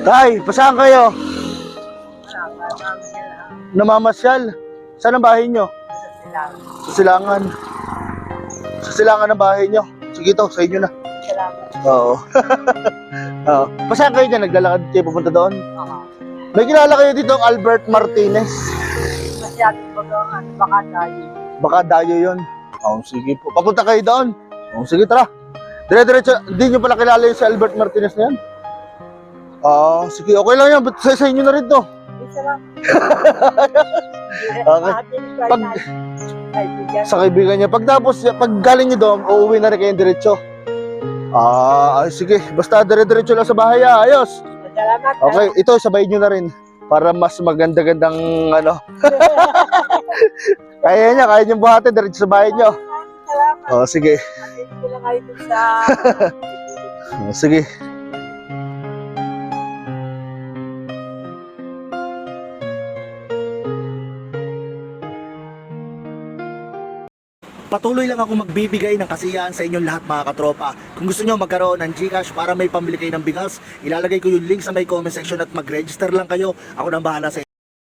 Tay, pasaan kayo? Namamasyal. Saan ang bahay nyo? Sa Silangan. Sa Silangan ang bahay nyo. Sige to, sa inyo na. Oo. Oo. Pasaan kayo dyan? Naglalakad kayo pupunta doon? May kilala kayo dito ang Albert Martinez. Baka dayo yun. Oo, sige po. Papunta kayo doon. Oo, sige, tara. Dire-diretso. Hindi nyo pala kilala yung si Albert Martinez na yan? Oo, sige. Okay lang yan. Ba't sa inyo na rin to? Okay. Sa kaibigan niya. Pagtapos, pag galing niyo doon, uuwi na rin kayong diretso. Sige. Basta dire-diretso lang sa bahay. Ayos. Okay, ito sabay nyo na rin. Para mas maganda-gandang ano. Kaya nyo buhatin diretso sa bahay nyo. Sige. Sige. Patuloy lang ako magbibigay ng kasiyahan sa inyong lahat mga katropa. Kung gusto nyo magkaroon ng GCash para may pambili kayo ng bigas, ilalagay ko yung link sa may comment section at mag-register lang kayo. Ako nang bahala sa inyo.